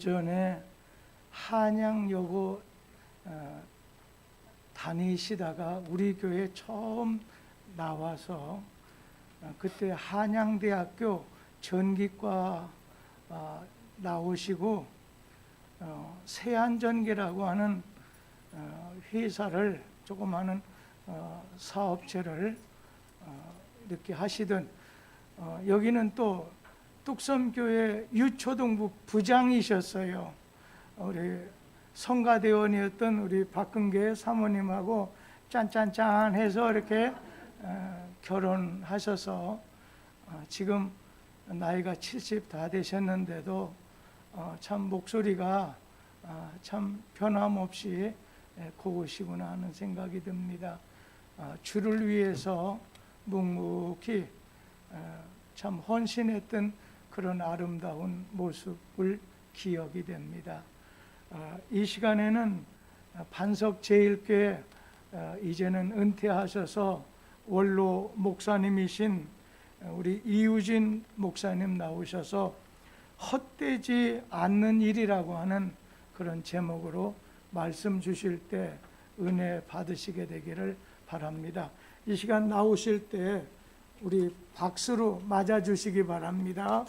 예전에 한양여고 다니시다가 우리 교회 처음 나와서 그때 한양대학교 전기과 나오시고 세안전기라고 하는 회사를 조그마한 사업체를 이렇게 하시던 여기는 또 뚝섬교회 유초등부 부장이셨어요. 우리 성가대원이었던 우리 박근계 사모님하고 짠짠짠 해서 이렇게 결혼하셔서 지금 나이가 70 다 되셨는데도 참 목소리가 참 변함없이 고우시구나 하는 생각이 듭니다. 주를 위해서 묵묵히 참 헌신했던 그런 아름다운 모습을 기억이 됩니다. 이 시간에는 반석제일교회 이제는 은퇴하셔서 원로 목사님이신 우리 이우진 목사님 나오셔서 헛되지 않는 일이라고 하는 그런 제목으로 말씀 주실 때 은혜 받으시게 되기를 바랍니다. 이 시간 나오실 때 우리 박수로 맞아주시기 바랍니다.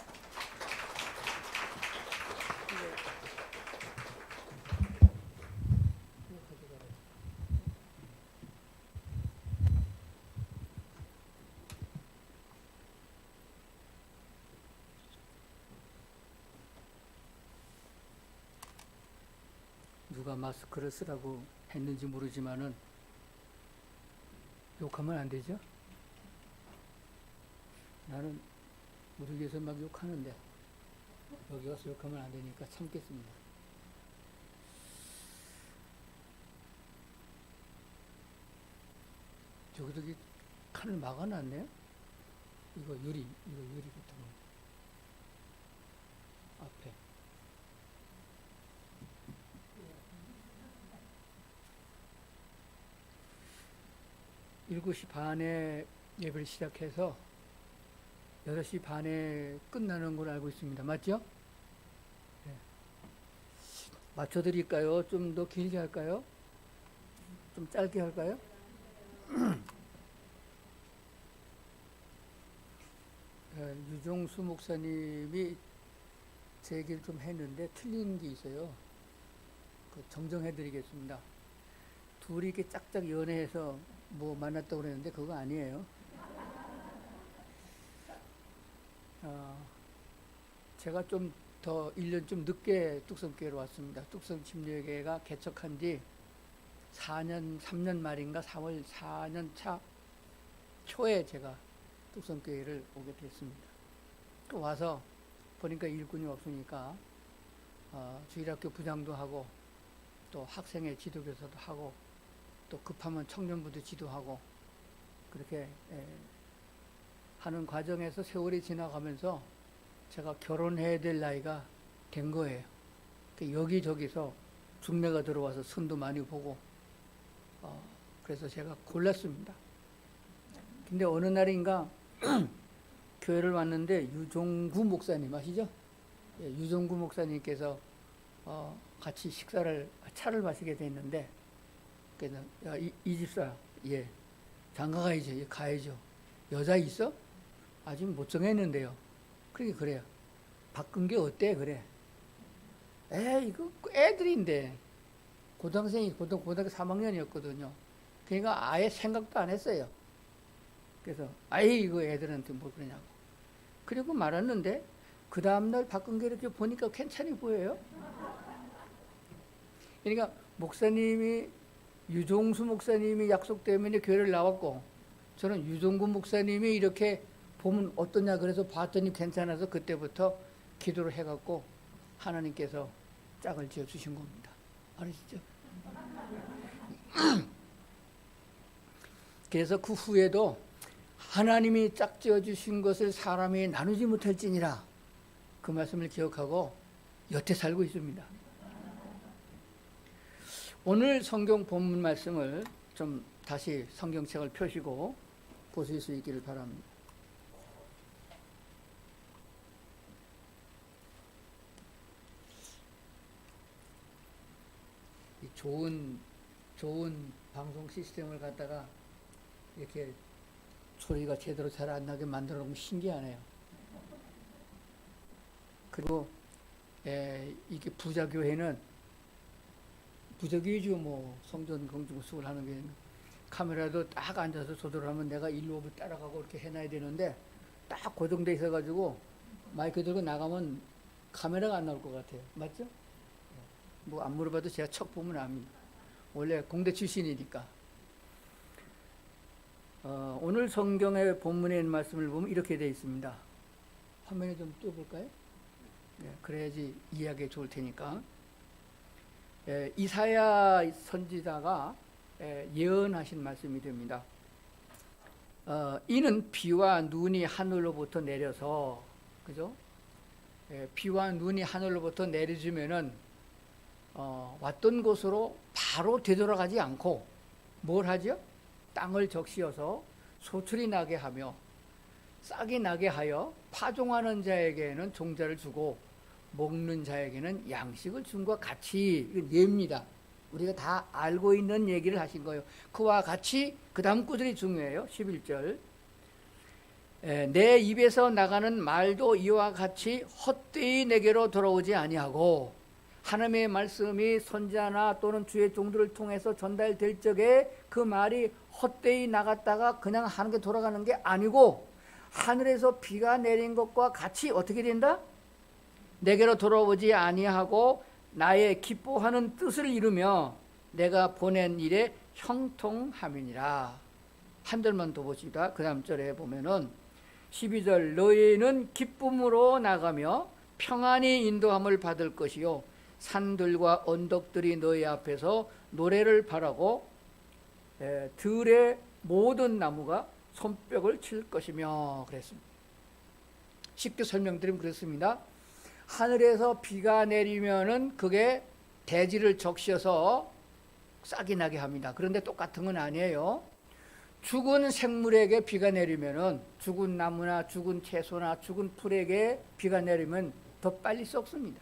누가 마스크를 쓰라고 했는지 모르지만은 욕하면 안 되죠? 나는 우리 교회에서 막 욕하는데 여기 와서 욕하면 안 되니까 참겠습니다. 저기 칸을 막아놨네요. 이거 유리부터 앞에. 일곱 시 반에 예배를 시작해서 8시 반에 끝나는 걸 알고 있습니다. 맞죠? 네. 맞춰드릴까요? 좀 더 길게 할까요? 좀 짧게 할까요? 유종수 목사님이 제 얘기를 좀 했는데 틀린 게 있어요. 정정해드리겠습니다. 둘이 이렇게 짝짝 연애해서 뭐 만났다고 그랬는데 그거 아니에요. 제가 좀 더 1년 좀 늦게 뚝섬교회로 왔습니다. 뚝섬 침례교회가 개척한 지 3년 말인가 4월 4년 차 초에 제가 뚝섬교회를 오게 됐습니다. 또 와서 보니까 일꾼이 없으니까 주일학교 부장도 하고 또 학생회 지도교사도 하고 또 급하면 청년부도 지도하고 그렇게 하는 과정에서 세월이 지나가면서 제가 결혼해야 될 나이가 된 거예요. 여기저기서 중매가 들어와서 손도 많이 보고 그래서 제가 골랐습니다. 근데 어느 날인가 교회를 왔는데 유종구 목사님 아시죠? 예, 유종구 목사님께서 같이 차를 마시게 됐는데 그래서 야, 이 집사 예 장가 가야죠. 예, 가야죠. 여자 있어? 아직 못 정했는데요. 그러게 그래요. 바꾼 게 어때? 그래. 이거 애들인데 고등학교 3학년이었거든요. 그러니까 아예 생각도 안 했어요. 그래서 이거 애들한테 뭐 그러냐고. 그리고 말았는데 그 다음날 바꾼 게 이렇게 보니까 괜찮이 보여요. 그러니까 목사님이 유종수 목사님이 약속 때문에 교회를 나왔고 저는 유종구 목사님이 이렇게 보면 어떠냐 그래서 봤더니 괜찮아서 그때부터 기도를 해갖고 하나님께서 짝을 지어주신 겁니다. 알으시죠? 그래서 그 후에도 하나님이 짝 지어주신 것을 사람이 나누지 못할지니라 그 말씀을 기억하고 여태 살고 있습니다. 오늘 성경 본문 말씀을 좀 다시 성경책을 펴시고 보실 수 있기를 바랍니다. 좋은 방송 시스템을 갖다가 이렇게 소리가 제대로 잘 안 나게 만들어 놓으면 신기하네요. 그리고 이게 부자교회는 부자교회죠. 뭐 성전 공중수를 하는 게 카메라도 딱 앉아서 조절하면 내가 일로 따라가고 이렇게 해놔야 되는데 딱 고정돼 있어가지고 마이크 들고 나가면 카메라가 안 나올 것 같아요. 맞죠? 뭐 안 물어봐도 제가 척 보면 압니다. 원래 공대 출신이니까. 오늘 성경의 본문에 있는 말씀을 보면 이렇게 되어 있습니다. 화면에 좀 띄워볼까요? 그래야지 이해하기 좋을 테니까. 이사야 선지자가 예언하신 말씀이 됩니다. 이는 비와 눈이 하늘로부터 내려서, 그죠? 비와 눈이 하늘로부터 내려주면은 왔던 곳으로 바로 되돌아가지 않고 뭘 하죠? 땅을 적시어서 소출이 나게 하며 싹이 나게 하여 파종하는 자에게는 종자를 주고 먹는 자에게는 양식을 준 것과 같이. 이건 예입니다. 우리가 다 알고 있는 얘기를 하신 거예요. 그와 같이. 그 다음 구절이 중요해요. 11절. 내 입에서 나가는 말도 이와 같이 헛되이 내게로 돌아오지 아니하고, 하나님의 말씀이 선지자나 또는 주의 종들을 통해서 전달될 적에 그 말이 헛되이 나갔다가 그냥 하는 게 돌아가는 게 아니고, 하늘에서 비가 내린 것과 같이 어떻게 된다? 내게로 돌아오지 아니하고 나의 기뻐하는 뜻을 이루며 내가 보낸 일에 형통함이니라. 한 절만 더 보시다. 그 다음 절에 보면은 12절, 너희는 기쁨으로 나가며 평안히 인도함을 받을 것이요 산들과 언덕들이 너희 앞에서 노래를 바라고 들의 모든 나무가 손뼉을 칠 것이며 그랬습니다. 쉽게 설명드리면 그렇습니다. 하늘에서 비가 내리면은 그게 대지를 적셔서 싹이 나게 합니다. 그런데 똑같은 건 아니에요. 죽은 생물에게 비가 내리면은, 죽은 나무나 죽은 채소나 죽은 풀에게 비가 내리면 더 빨리 썩습니다.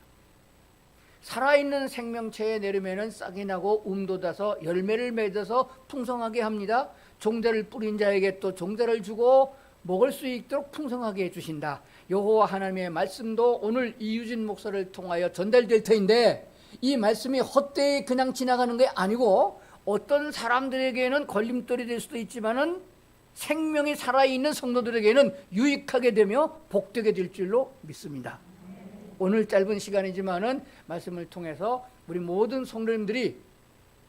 살아있는 생명체에 내리면은 싹이 나고 돋아서 열매를 맺어서 풍성하게 합니다. 종자를 뿌린 자에게 또 종자를 주고 먹을 수 있도록 풍성하게 해주신다. 여호와 하나님의 말씀도 오늘 이유진 목사를 통하여 전달될 터인데, 이 말씀이 헛되이 그냥 지나가는 게 아니고 어떤 사람들에게는 걸림돌이 될 수도 있지만은 생명이 살아있는 성도들에게는 유익하게 되며 복되게 될 줄로 믿습니다. 오늘 짧은 시간이지만은 말씀을 통해서 우리 모든 성도님들이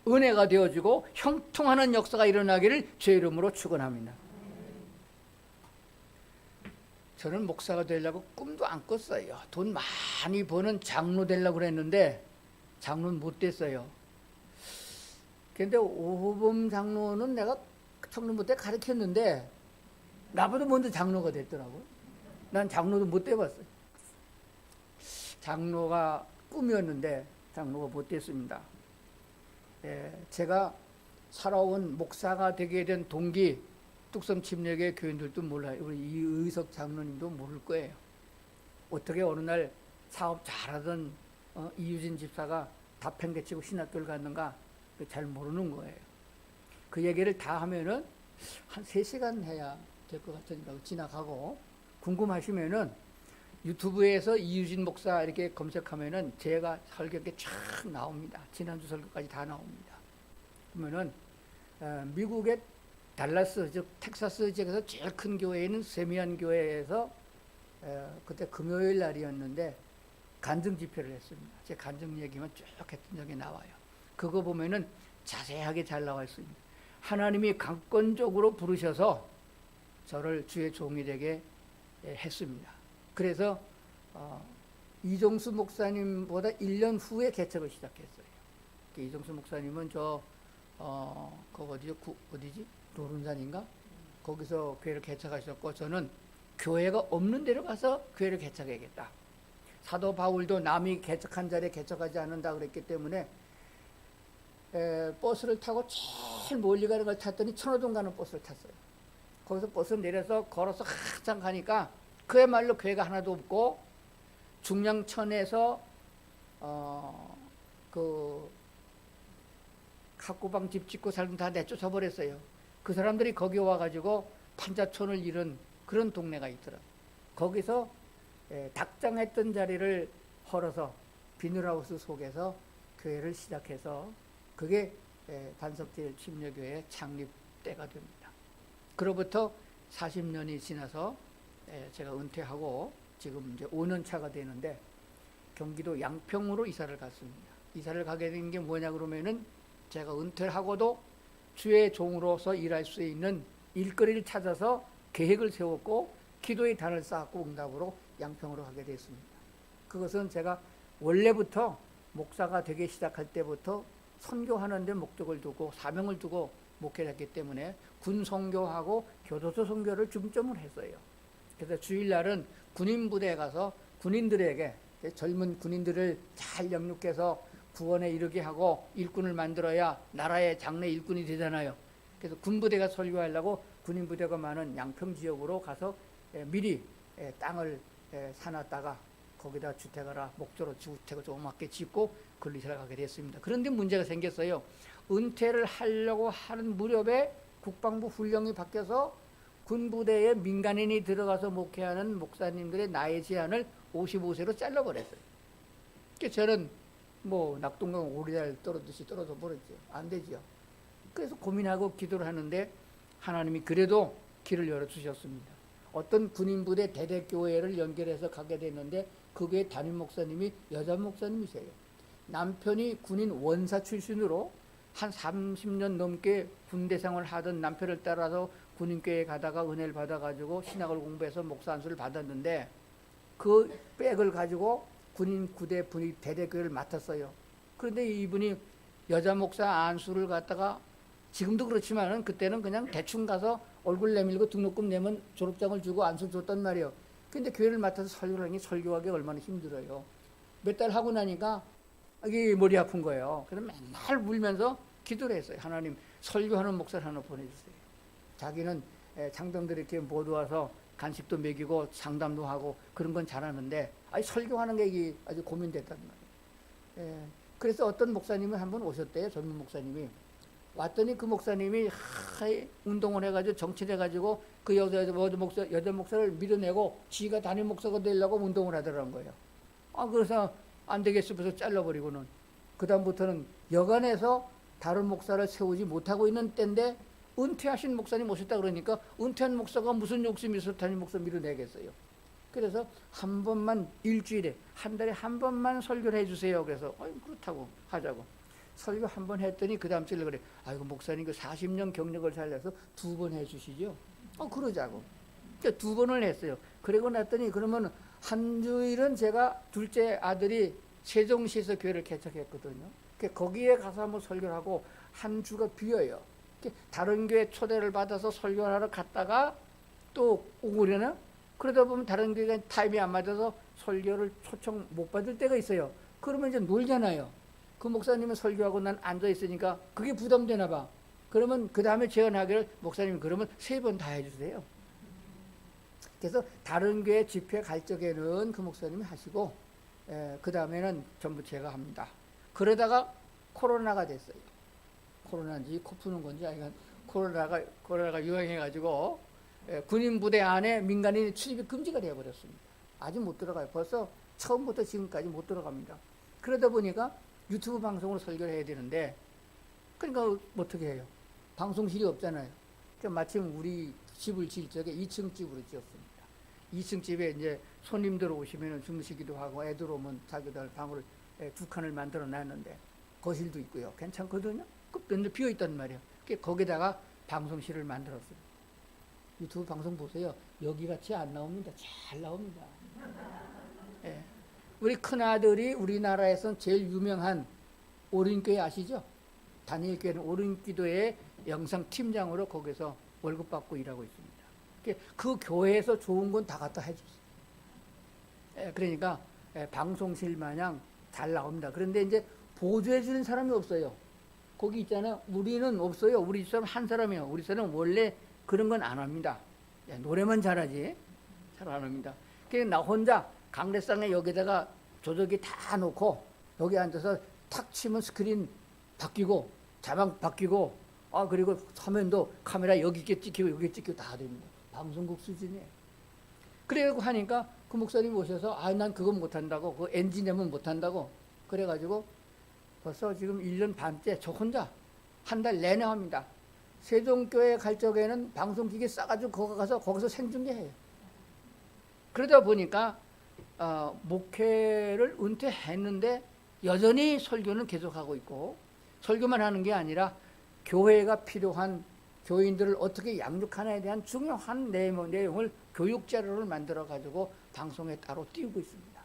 은혜가 되어지고 형통하는 역사가 일어나기를 주의 이름으로 축원합니다. 저는 목사가 되려고 꿈도 안 꿨어요. 돈 많이 버는 장로 되려고 그랬는데 장로는 못 됐어요. 그런데 오호범 장로는 내가 청년부 때 가르쳤는데 나보다 먼저 장로가 됐더라고요. 난 장로도 못 돼봤어요. 장로가 꿈이었는데 장로가 못 됐습니다. 제가 살아온 목사가 되게 된 동기, 뚝섬 침례교회 교인들도 몰라요. 우리 이의석 장로님도 모를 거예요. 어떻게 어느 날 사업 잘하던 이유진 집사가 다팽개치고 신학교를 갔는가 잘 모르는 거예요. 그 얘기를 다 하면은 한 3시간 해야 될 것 같으니까 지나가고, 궁금하시면은 유튜브에서 이유진 목사 이렇게 검색하면은 제가 설교가 쫙 나옵니다. 지난주 설교까지 다 나옵니다. 그러면은 미국의 달라스, 즉 텍사스 지역에서 제일 큰 교회는 세미안 교회에서 그때 금요일 날이었는데 간증 집회를 했습니다. 제 간증 얘기만 쭉 했던 적이 나와요. 그거 보면은 자세하게 잘 나와 있습니다. 하나님이 강권적으로 부르셔서 저를 주의 종이 되게 했습니다. 그래서 이종수 목사님보다 1년 후에 개척을 시작했어요. 이종수 목사님은 어디지? 노른산인가? 거기서 교회를 개척하셨고, 저는 교회가 없는 데로 가서 교회를 개척해야겠다. 사도 바울도 남이 개척한 자리에 개척하지 않는다 그랬기 때문에 버스를 타고 제일 멀리 가는 걸 탔더니 천호동 가는 버스를 탔어요. 거기서 버스를 내려서 걸어서 한참 가니까 그야말로 교회가 하나도 없고, 중량천에서 탁구방 집 짓고 살면 다 내쫓아 버렸어요. 그 사람들이 거기 와가지고 판자촌을 잃은 그런 동네가 있더라. 거기서 닭장했던 자리를 헐어서 비닐하우스 속에서 교회를 시작해서 그게 반석제일 침례교회 창립 때가 됩니다. 그로부터 40년이 지나서 제가 은퇴하고 지금 이제 5년 차가 되는데 경기도 양평으로 이사를 갔습니다. 이사를 가게 된 게 뭐냐 그러면은 제가 은퇴를 하고도 주의 종으로서 일할 수 있는 일거리를 찾아서 계획을 세웠고 기도의 단을 쌓았고 응답으로 양평으로 가게 됐습니다. 그것은 제가 원래부터 목사가 되기 시작할 때부터 선교하는 데 목적을 두고 사명을 두고 목회했기 때문에 군 선교하고 교도소 선교를 중점을 했어요. 그래서 주일날은 군인 부대에 가서 군인들에게 젊은 군인들을 잘 영육해서 구원에 이르게 하고 일꾼을 만들어야 나라의 장래 일꾼이 되잖아요. 그래서 군부대가 설교하려고 군인부대가 많은 양평 지역으로 가서 미리 땅을 사놨다가 거기다 주택하라 목조로 주택을 조그맣게 짓고 그걸로 이사를 가게 됐습니다. 그런데 문제가 생겼어요. 은퇴를 하려고 하는 무렵에 국방부 훈령이 바뀌어서 군부대에 민간인이 들어가서 목회하는 목사님들의 나이 제한을 55세로 잘라버렸어요. 그래서 저는 뭐 낙동강 오리알 떨어듯이 떨어져 버렸죠. 안 되죠. 그래서 고민하고 기도를 하는데 하나님이 그래도 길을 열어주셨습니다. 어떤 군인부대 대대교회를 연결해서 가게 됐는데 그 교회 담임 목사님이 여자 목사님이세요. 남편이 군인 원사 출신으로 한 30년 넘게 군대 생활을 하던 남편을 따라서 군인교회에 가다가 은혜를 받아가지고 신학을 공부해서 목사 안수를 받았는데 그 백을 가지고 군인 구대 분위 대대교회를 맡았어요. 그런데 이분이 여자 목사 안수를 갖다가 지금도 그렇지만은 그때는 그냥 대충 가서 얼굴 내밀고 등록금 내면 졸업장을 주고 안수 줬단 말이에요. 근데 교회를 맡아서 설교를 하니 설교하기 얼마나 힘들어요. 몇 달 하고 나니까 이게 머리 아픈 거예요. 그래서 맨날 울면서 기도를 했어요. 하나님 설교하는 목사를 하나 보내주세요. 자기는 장병들이 이렇게 모두 와서 간식도 먹이고 상담도 하고 그런 건 잘하는데 아니 설교하는 게 아주 고민됐단 말이에요. 그래서 어떤 목사님은 한번 오셨대요. 젊은 목사님이 왔더니 그 목사님이 운동을 해가지고 정치를 해가지고 그 여자 목사를 밀어내고 지가 담임 목사가 되려고 운동을 하더라는 거예요. 그래서 안 되겠어 싶어서 잘라버리고는 그 다음부터는 여간에서 다른 목사를 세우지 못하고 있는 때인데 은퇴하신 목사님 오셨다 그러니까 은퇴한 목사가 무슨 욕심이 있어서 담임 목사 밀어내겠어요. 그래서 한 번만 일주일에 한 달에 한 번만 설교를 해주세요. 그래서 그렇다고 하자고 설교 한 번 했더니 그 다음 주에 그래 아이고 목사님 그 40년 경력을 살려서 2번 해주시죠. 그러자고 2번을 했어요. 그러고 났더니 그러면 한 주일은 제가 둘째 아들이 세종시에서 교회를 개척했거든요. 거기에 가서 한번 설교를 하고 한 주가 비어요. 다른 교회 초대를 받아서 설교하러 갔다가 또 오고려나 그러다 보면 다른 교회가 타임이 안 맞아서 설교를 초청 못 받을 때가 있어요. 그러면 이제 놀잖아요. 그 목사님은 설교하고 난 앉아 있으니까 그게 부담되나 봐. 그러면 그 다음에 제가 나기를 목사님 그러면 3번 다 해주세요. 그래서 다른 교회 집회 갈 적에는 그 목사님이 하시고 그 다음에는 전부 제가 합니다. 그러다가 코로나가 됐어요. 코로나인지 코 푸는 건지 하여간 코로나가 유행해가지고 군인 부대 안에 민간인 출입이 금지가 되어버렸습니다. 아직 못 들어가요. 벌써 처음부터 지금까지 못 들어갑니다. 그러다 보니까 유튜브 방송으로 설교를 해야 되는데 그러니까 어떻게 해요? 방송실이 없잖아요. 그러니까 마침 우리 집을 지을 적에 2층 집으로 지었습니다. 2층 집에 이제 손님들 오시면 주무시기도 하고 애들 오면 자기들 방을 2칸을 만들어 놨는데 거실도 있고요. 괜찮거든요. 그 맨날 비어 있단 말이에요. 거기다가 방송실을 만들었어요. 유튜브 방송 보세요. 여기 같이 안 나옵니다. 잘 나옵니다. 우리 큰아들이 우리나라에서 제일 유명한 오륜교회 아시죠? 다니엘교회는 오륜기도의 영상팀장으로 거기서 월급 받고 일하고 있습니다. 그 교회에서 좋은 건 다 갖다 해줬어요. 그러니까 방송실 마냥 잘 나옵니다. 그런데 이제 보조해 주는 사람이 없어요. 거기 있잖아요. 우리는 없어요. 우리 사람 한 사람이에요. 우리 사람은 원래 그런 건 안 합니다. 노래만 잘하지 잘 안 합니다. 그래서 나 혼자 강대상에 여기다가 조적이 다 놓고 여기 앉아서 탁 치면 스크린 바뀌고 자막 바뀌고 그리고 화면도 카메라 여기 있게 찍히고 여기 찍히고 다 됩니다. 방송국 수준이에요. 그래고 하니까 그 목사님 오셔서 난 그건 못한다고, 그 엔지니어면 못한다고 그래가지고 벌써 지금 1년 반째 저 혼자 한 달 내내 합니다. 세종교회 갈 적에는 방송기계 싸가지고 거기 가서 거기서 생중계해요. 그러다 보니까 목회를 은퇴했는데 여전히 설교는 계속하고 있고, 설교만 하는 게 아니라 교회가 필요한 교인들을 어떻게 양육하냐에 대한 중요한 내용을 교육 자료를 만들어 가지고 방송에 따로 띄우고 있습니다.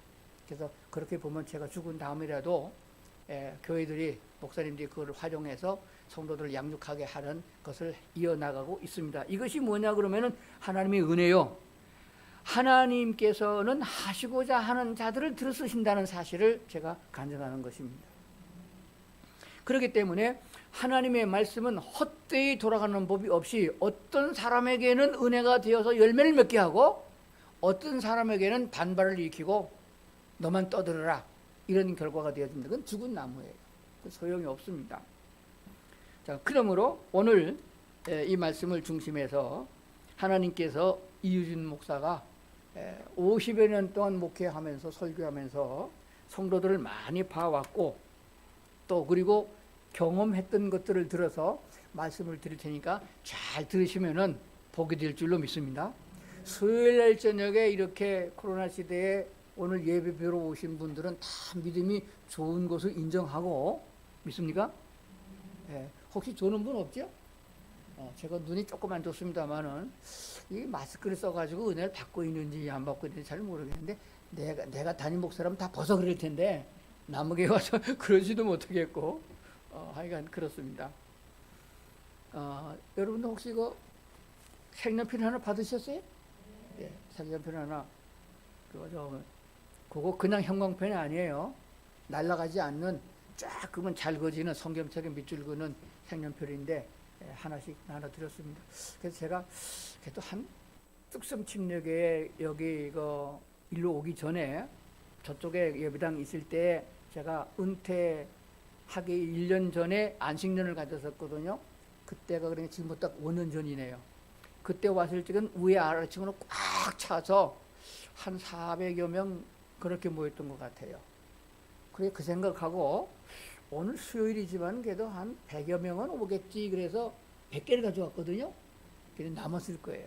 그래서 그렇게 보면 제가 죽은 다음이라도 교회들이, 목사님들이 그걸 활용해서 성도들을 양육하게 하는 것을 이어나가고 있습니다. 이것이 뭐냐 그러면은 하나님의 은혜요. 하나님께서는 하시고자 하는 자들을 들어쓰신다는 사실을 제가 간증하는 것입니다. 그렇기 때문에 하나님의 말씀은 헛되이 돌아가는 법이 없이 어떤 사람에게는 은혜가 되어서 열매를 맺게 하고 어떤 사람에게는 반발을 일으키고 너만 떠들어라 이런 결과가 되어집니다. 그건 죽은 나무예요. 소용이 없습니다. 자, 그러므로 오늘 이 말씀을 중심해서 하나님께서 이유진 목사가 50여 년 동안 목회하면서 설교하면서 성도들을 많이 봐왔고 또 그리고 경험했던 것들을 들어서 말씀을 드릴 테니까 잘 들으시면은 복이 될 줄로 믿습니다. 수요일 날 저녁에 이렇게 코로나 시대에 오늘 예배 뵈러 오신 분들은 다 믿음이 좋은 것을 인정하고 믿습니까? 혹시 좋은 분 없죠? 제가 눈이 조금 안 좋습니다만은 이 마스크를 써가지고 은혜를 받고 있는지 안 받고 있는지 잘 모르겠는데 내가 담임 목사라면 다 벗어 그럴 텐데 남에게 와서 그러지도 못하겠고 하여간 그렇습니다. 여러분도 혹시 그 색연필 하나 받으셨어요? 예, 색연필 하나 그거 그냥 형광펜이 아니에요. 날아가지 않는 쫙 그러면 잘 그어지는 성경책에 밑줄 그는 색연필인데 하나씩 나눠드렸습니다. 그래서 제가 그래도 한 뚝섬침례교회 여기 이거 일로 오기 전에 저쪽에 예배당 있을 때 제가 은퇴하기 1년 전에 안식년을 가졌었거든요. 그때가 그러니까 지금부터 딱 5년 전이네요. 그때 왔을 적은 위에 아래층으로 꽉 차서 한 400여 명 그렇게 모였던 것 같아요. 그래 그 생각하고 오늘 수요일이지만 그래도 한 100여 명은 오겠지 그래서 100개를 가져왔거든요. 그래 남았을 거예요.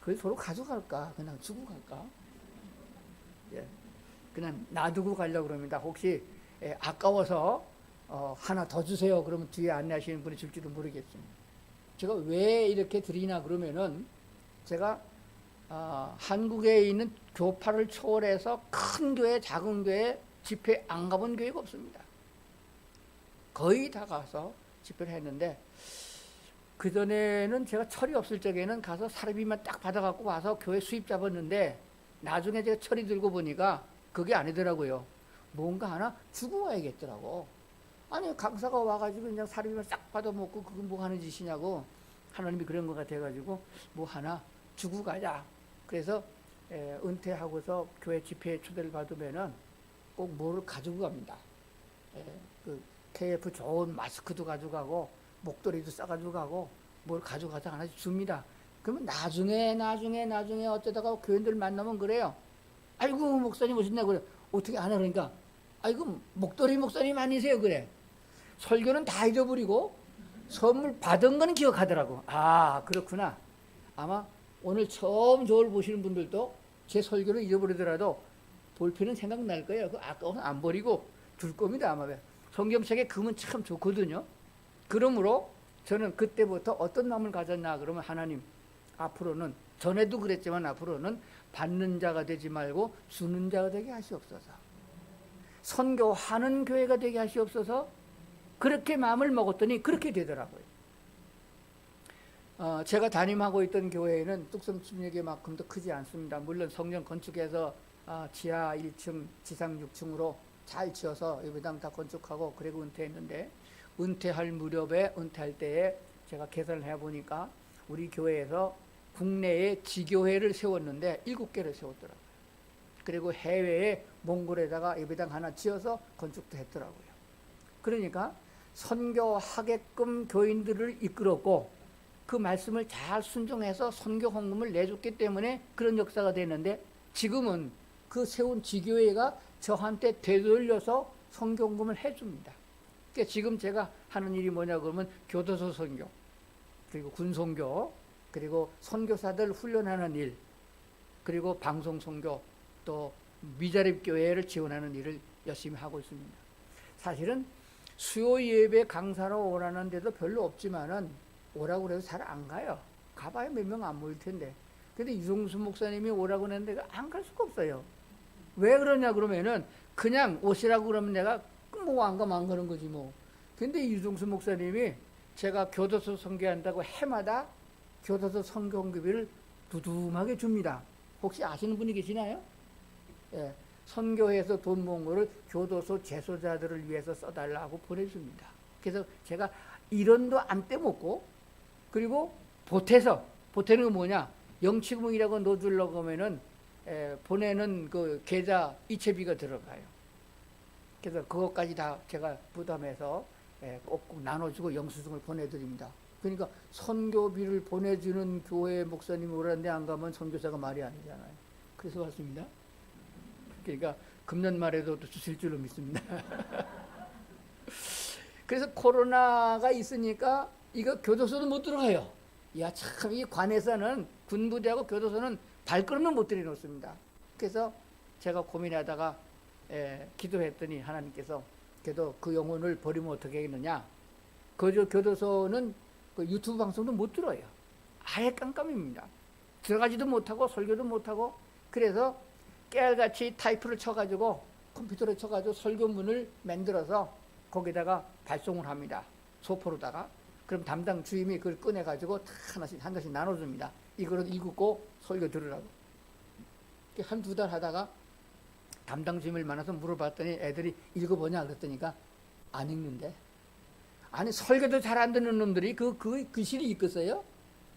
그래서 서로 가져갈까 그냥 주고 갈까? 예, 그냥 놔두고 가려고 그럽니다. 혹시 아까워서 하나 더 주세요 그러면 뒤에 안내하시는 분이 줄지도 모르겠습니다. 제가 왜 이렇게 드리나 그러면은 제가 한국에 있는 교파를 초월해서 큰 교회 작은 교회 집회 안 가본 교회가 없습니다. 거의 다 가서 집회를 했는데 그전에는 제가 철이 없을 적에는 가서 사례비만 딱 받아갖고 와서 교회 수입 잡았는데 나중에 제가 철이 들고 보니까 그게 아니더라고요. 뭔가 하나 주고 와야겠더라고. 아니 강사가 와가지고 그냥 사례비만 싹 받아먹고 그건 뭐 하는 짓이냐고 하나님이 그런 것 같아가지고 뭐 하나 주고 가자. 그래서 은퇴하고서 교회 집회에 초대를 받으면은 꼭 뭐를 가지고 갑니다. 그 KF 좋은 마스크도 가져가고 목도리도 싸가지고 가고 뭘 가져가서 하나씩 줍니다. 그러면 나중에 어쩌다가 교인들 만나면 그래요. 아이고 목사님 오셨냐 그래. 어떻게 안 해 그러니까 아이고 목도리 목사님 아니세요 그래. 설교는 다 잊어버리고 선물 받은 건 기억하더라고. 아 그렇구나. 아마 오늘 처음 저를 보시는 분들도 제 설교를 잊어버리더라도 볼펜은 생각날 거예요. 그 아까워서 안 버리고 줄 겁니다 아마. 성경책에 금은 참 좋거든요. 그러므로 저는 그때부터 어떤 마음을 가졌나 그러면 하나님 앞으로는 전에도 그랬지만 앞으로는 받는 자가 되지 말고 주는 자가 되게 하시옵소서. 선교하는 교회가 되게 하시옵소서. 그렇게 마음을 먹었더니 그렇게 되더라고요. 제가 담임하고 있던 교회에는 뚝섬침례교회만큼도 크지 않습니다. 물론 성전 건축해서 지하 1층, 지상 6층으로 잘 지어서 예배당 다 건축하고 그리고 은퇴했는데 은퇴할 무렵에 은퇴할 때에 제가 계산을 해보니까 우리 교회에서 국내에 지교회를 세웠는데 7개를 세웠더라고요. 그리고 해외에 몽골에다가 예배당 하나 지어서 건축도 했더라고요. 그러니까 선교하게끔 교인들을 이끌었고 그 말씀을 잘 순종해서 선교 헌금을 내줬기 때문에 그런 역사가 되는데, 지금은 그 세운 지교회가 저한테 되돌려서 선교 헌금을 해줍니다. 그러니까 지금 제가 하는 일이 뭐냐 그러면 교도소 선교, 그리고 군선교, 그리고 선교사들 훈련하는 일, 그리고 방송 선교, 또 미자립 교회를 지원하는 일을 열심히 하고 있습니다. 사실은 수요 예배 강사로 오라는 데도 별로 없지만은 오라고 그래도 잘 안 가요. 가봐야 몇 명 안 모일 텐데. 근데 유종수 목사님이 오라고 했는데 안 갈 수가 없어요. 왜 그러냐 그러면은 그냥 오시라고 그러면 내가 뭐 안 가면 안 가는 거지 뭐. 근데 유종수 목사님이 제가 교도소 선교한다고 해마다 교도소 선교비를 두둠하게 줍니다. 혹시 아시는 분이 계시나요? 예, 선교해서 돈 모은 거를 교도소 재소자들을 위해서 써달라고 보내줍니다. 그래서 제가 1원도 안 떼먹고, 그리고 보태서, 보태는 건 뭐냐, 영치금이라고 넣어주려고 하면은 보내는 그 계좌 이체비가 들어가요. 그래서 그것까지 다 제가 부담해서 꼭 나눠주고 영수증을 보내드립니다. 그러니까 선교비를 보내주는 교회 목사님이 오라는데 안 가면 선교사가 말이 아니잖아요. 그래서 왔습니다. 그러니까 금년 말에도 주실 줄로 믿습니다. 그래서 코로나가 있으니까 이거 교도소도 못 들어가요. 야, 참, 이 관에서는, 군부대하고 교도소는 발걸음을 못 들여놓습니다. 그래서 제가 고민하다가 기도했더니 하나님께서 그래도 그 영혼을 버리면 어떻게 하겠느냐. 교도소는 그 유튜브 방송도 못 들어요. 아예 깜깜입니다. 들어가지도 못하고 설교도 못하고. 그래서 깨알같이 타이프를 쳐가지고 컴퓨터를 쳐가지고 설교문을 만들어서 거기다가 발송을 합니다. 소포로다가. 그럼 담당 주임이 그걸 꺼내가지고 다 하나씩 한 가지 나눠줍니다. 이거를 읽고 설교 들으라고. 한두 달 하다가 담당 주임을 만나서 물어봤더니 애들이 읽어보냐 그랬더니까 안 읽는데. 아니, 설교도 잘 안 듣는 놈들이 그 글씨를 읽겠어요?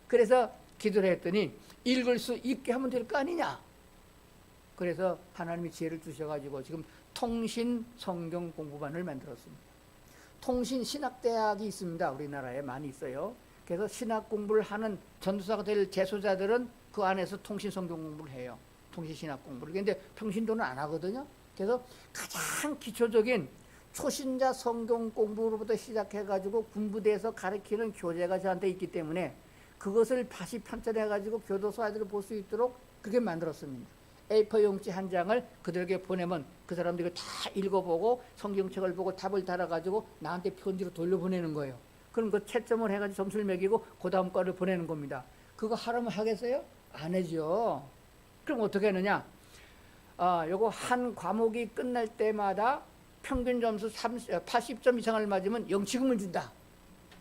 그래서 기도를 했더니 읽을 수 있게 하면 될 거 아니냐. 그래서 하나님이 지혜를 주셔가지고 지금 통신 성경 공부반을 만들었습니다. 통신 신학대학이 있습니다. 우리나라에 많이 있어요. 그래서 신학 공부를 하는 전도사가 될 재소자들은 그 안에서 통신 성경 공부를 해요. 통신 신학 공부를. 그런데 평신도는 안 하거든요. 그래서 가장 기초적인 초신자 성경 공부로부터 시작해가지고 군부대에서 가르치는 교재가 저한테 있기 때문에 그것을 다시 편찬해가지고 교도소 아이들을 볼 수 있도록 그렇게 만들었습니다. A4 용지 한 장을 그들에게 보내면 그 사람들이 다 읽어보고 성경책을 보고 답을 달아가지고 나한테 편지로 돌려보내는 거예요. 그럼 그 채점을 해가지고 점수를 매기고 그 다음 과를 보내는 겁니다. 그거 하라면 하겠어요? 안 해죠. 그럼 어떻게 하느냐? 요거 한 과목이 끝날 때마다 평균 점수 80점 이상을 맞으면 영치금을 준다.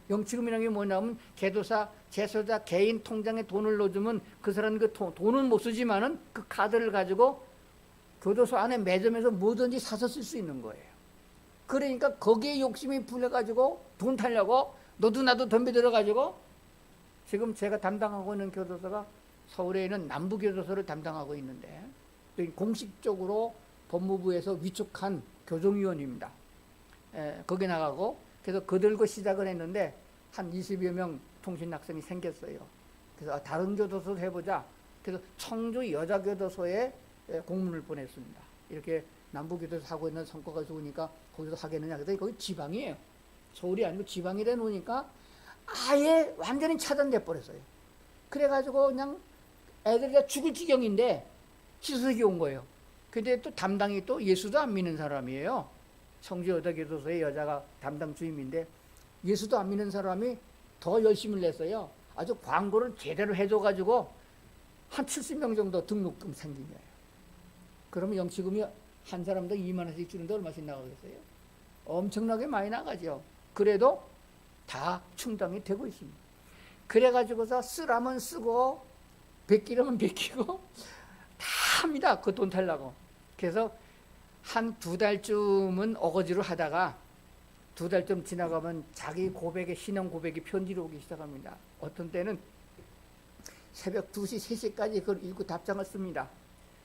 영치금이라는 게 뭐냐면 개도사, 재소자 개인 통장에 돈을 넣어주면 그 사람은 그 돈은 못 쓰지만은 그 카드를 가지고 교도소 안에 매점에서 뭐든지 사서 쓸 수 있는 거예요. 그러니까 거기에 욕심이 불려가지고 돈 타려고 너도 나도 덤벼 들어가지고 지금 제가 담당하고 있는 교도소가 서울에 있는 남부교도소를 담당하고 있는데 공식적으로 법무부에서 위촉한 교정위원입니다. 거기 나가고 그래서 그들과 시작을 했는데 한 20여 명 통신학생이 생겼어요. 그래서 다른 교도소도 해보자. 그래서 청주 여자교도소에 공문을 보냈습니다. 이렇게 남부교도소 하고 있는 성과가 좋으니까 거기서 하겠느냐. 그랬더니 거기 지방이에요. 서울이 아니고 지방이래 놓으니까 아예 완전히 차단돼 버렸어요. 그래가지고 그냥 애들이 다 죽을 지경인데 희소식이 온 거예요. 근데 또 담당이 또 예수도 안 믿는 사람이에요. 청주 여자교도소의 여자가 담당 주임인데 예수도 안 믿는 사람이 더 열심을 냈어요. 아주 광고를 제대로 해줘가지고 한 70명 정도 등록금 생긴 거예요. 그러면 영치금이 한 사람당 2만 원씩 주는데 얼마씩 나가겠어요? 엄청나게 많이 나가죠. 그래도 다 충당이 되고 있습니다. 그래가지고서 쓰라면 쓰고 베끼려면 베끼고 다 합니다. 그 돈 달라고. 그래서 한 2달쯤은 어거지로 하다가 2달쯤 지나가면 자기 고백에 신앙 고백이 편지로 오기 시작합니다. 어떤 때는 새벽 2시, 3시까지 그걸 읽고 답장을 씁니다.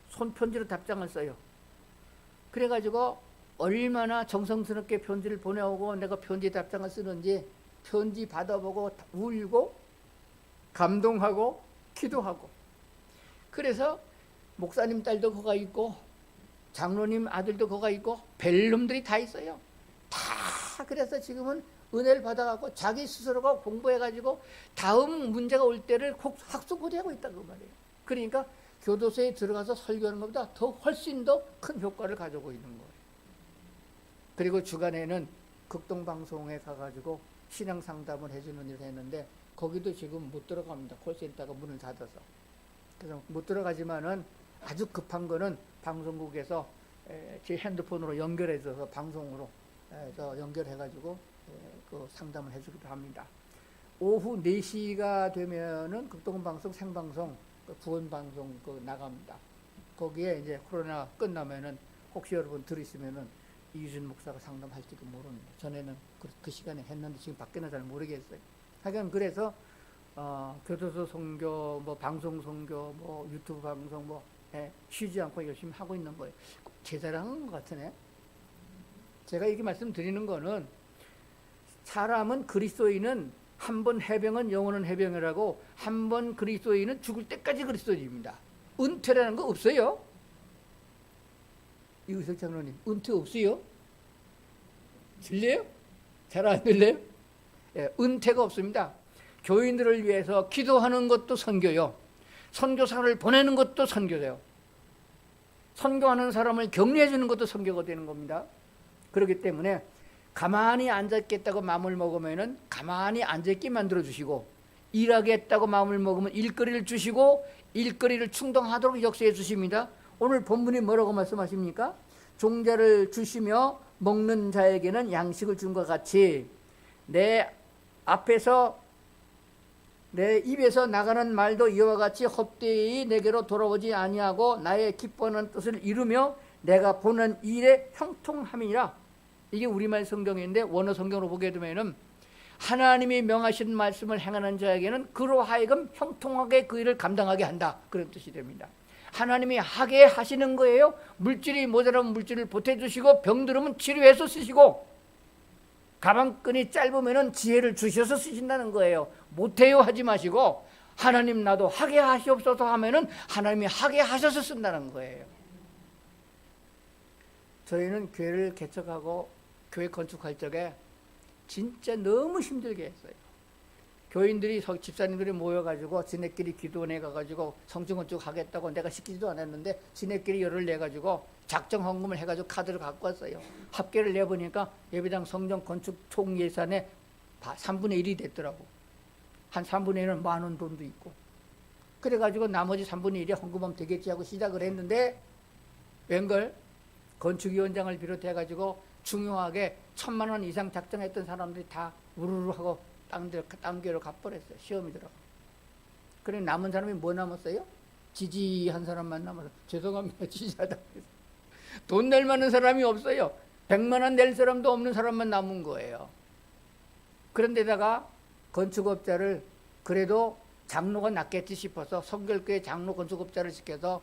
손편지로 답장을 써요. 그래가지고 얼마나 정성스럽게 편지를 보내오고 내가 편지 답장을 쓰는지 편지 받아보고 울고 감동하고 기도하고. 그래서 목사님 딸도 거가 있고 장로님 아들도 거가 있고 벨놈들이 다 있어요. 다 그래서 지금은 은혜를 받아갖고 자기 스스로가 공부해가지고 다음 문제가 올 때를 학습고대하고 있다고 말이에요. 그러니까 교도소에 들어가서 설교하는 것보다 더 훨씬 더 큰 효과를 가지고 있는 거예요. 그리고 주간에는 극동방송에 가가지고 신앙상담을 해주는 일을 했는데 거기도 지금 못 들어갑니다. 콜센터가 문을 닫아서. 그래서 못 들어가지만은 아주 급한 거는 방송국에서 제 핸드폰으로 연결해줘서 방송으로 연결해가지고 그 상담을 해주기도 합니다. 오후 4시가 되면은 극동방송 생방송 구원방송 나갑니다. 거기에 이제 코로나 끝나면은 혹시 여러분 들으시면은 이준 목사가 상담할지도 모릅니다. 전에는 그 시간에 했는데 지금 밖에는 잘 모르겠어요. 하여간 그래서 교도소 선교, 뭐 방송 선교, 뭐 유튜브 방송 뭐 쉬지 않고 열심히 하고 있는 거예요. 제 자랑한 것 같으네. 제가 이렇게 말씀드리는 거는 사람은 그리스도인은 한 번 해병은 영원한 해병이라고 한 번 그리스도인은 죽을 때까지 그리스도인입니다. 은퇴라는 거 없어요. 이우석 장로님 은퇴 없어요? 들려요? 잘 안 들려요? 은퇴가 없습니다. 교인들을 위해서 기도하는 것도 선교요. 선교사를 보내는 것도 선교예요. 선교하는 사람을 격려해 주는 것도 선교가 되는 겁니다. 그렇기 때문에 가만히 앉았겠다고 마음을 먹으면은 가만히 앉았게 만들어 주시고, 일하겠다고 마음을 먹으면 일거리를 주시고 일거리를 충당하도록 역사해 주십니다. 오늘 본문이 뭐라고 말씀하십니까? 종자를 주시며 먹는 자에게는 양식을 준 것 같이 내 앞에서 내 입에서 나가는 말도 이와 같이 헛되이 내게로 돌아오지 아니하고 나의 기뻐하는 뜻을 이루며 내가 보는 일에 형통함이라. 이게 우리말 성경인데 원어 성경으로 보게 되면은 하나님이 명하신 말씀을 행하는 자에게는 그로 하여금 형통하게 그 일을 감당하게 한다, 그런 뜻이 됩니다. 하나님이 하게 하시는 거예요. 물질이 모자라면 물질을 보태주시고 병들으면 치료해서 쓰시고 가방끈이 짧으면 지혜를 주셔서 쓰신다는 거예요. 못해요 하지 마시고 하나님 나도 하게 하시옵소서 하면은 하나님이 하게 하셔서 쓴다는 거예요. 저희는 교회를 개척하고 교회 건축할 적에 진짜 너무 힘들게 했어요. 교인들이 집사님들이 모여가지고 지네끼리 기도원에 가가지고 성전 건축 하겠다고 내가 시키지도 않았는데 지네끼리 열을 내가지고 작정 헌금을 해가지고 카드를 갖고 왔어요. 합계를 내보니까 예배당 성전 건축 총 예산의 3분의 1이 됐더라고. 한 3분의 1은 만원 돈도 있고. 그래가지고 나머지 3분의 1이 헌금하면 되겠지 하고 시작을 했는데 웬걸 건축위원장을 비롯해가지고 중요하게 1,000만 원 이상 작정했던 사람들이 다 우르르 하고 딴 교회로 가버렸어요. 시험이 들어가. 그래 남은 사람이 뭐 남았어요? 지지한 사람만 남았어요. 죄송합니다. 지지하다. 돈 낼 만한 사람이 없어요. 100만 원 낼 사람도 없는 사람만 남은 거예요. 그런데다가 건축업자를 그래도 장로가 낫겠지 싶어서 성결교회 장로 건축업자를 시켜서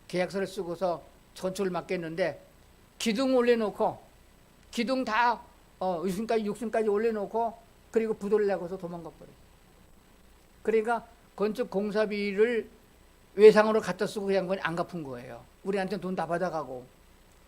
계약서를 쓰고서 건축을 맡겼는데 기둥 올려놓고 기둥 다 6층까지 올려놓고 그리고 부도를 내고서 도망가 버려요. 그러니까 건축 공사비를 외상으로 갖다 쓰고 그 양반이 안 갚은 거예요. 우리한테 돈 다 받아가고.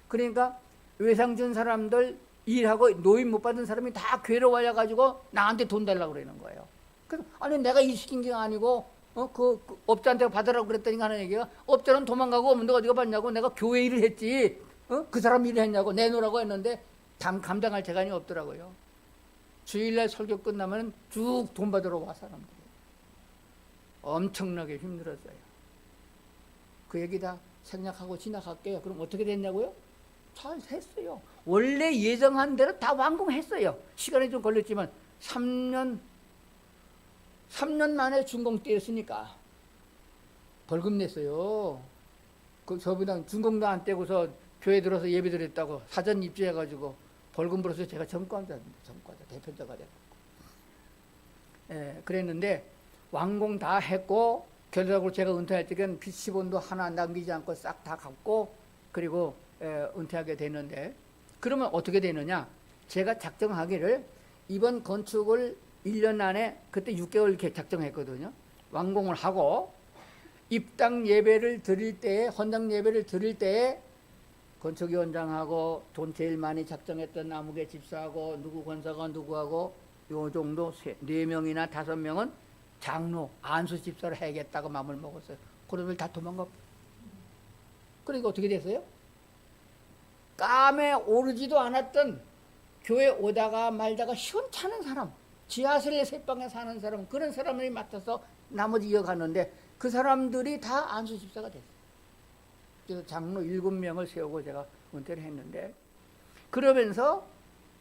그러니까 외상 준 사람들 일하고 노임 못 받은 사람이 다 교회로 와가지고 나한테 돈 달라고 그러는 거예요. 그래서 아니 내가 일 시킨 게 아니고 그 업자한테 받으라고 그랬더니 하는 얘기가 업자는 도망가고 없는데 어디가 받냐고 내가 교회 일을 했지 그 사람 일을 했냐고 내놓으라고 했는데 감당할 재간이 없더라고요. 주일날 설교 끝나면 쭉 돈 받으러 와 사람들이. 엄청나게 힘들었어요. 그 얘기 다 생략하고 지나갈게요. 그럼 어떻게 됐냐고요? 잘 했어요. 원래 예정한 대로 다 완공했어요. 시간이 좀 걸렸지만 3년 만에 준공 떼었으니까 벌금 냈어요. 그 저보다 준공도 안 떼고서 교회 들어서 예배 드렸다고 사전 입주해가지고 벌금 벌어서 제가 전과자입니다. 전과자 대표자가 돼요. 그랬는데 완공 다 했고 결과적으로 제가 은퇴할 때는 빚 10원도 하나 남기지 않고 싹 다 갚고 그리고 은퇴하게 됐는데 그러면 어떻게 되느냐? 제가 작정하기를 이번 건축을 1년 안에 그때 6개월 이렇게 작정했거든요. 완공을 하고 입당 예배를 드릴 때에 헌당 예배를 드릴 때에 건축위원장하고 돈 제일 많이 작정했던 나무개 집사하고 누구 권사가 누구하고 요 정도 4명이나 5명은 장로 안수 집사를 해야겠다고 마음을 먹었어요. 그러면 다 도망가. 그러니까 어떻게 됐어요? 깜에 오르지도 않았던 교회 오다가 말다가 시원찮은 사람, 지하실 새방에 사는 사람, 그런 사람들이 맡아서 나머지 이어가는데 그 사람들이 다 안수 집사가 됐어요. 그래서 장로 7명을 세우고 제가 은퇴를 했는데, 그러면서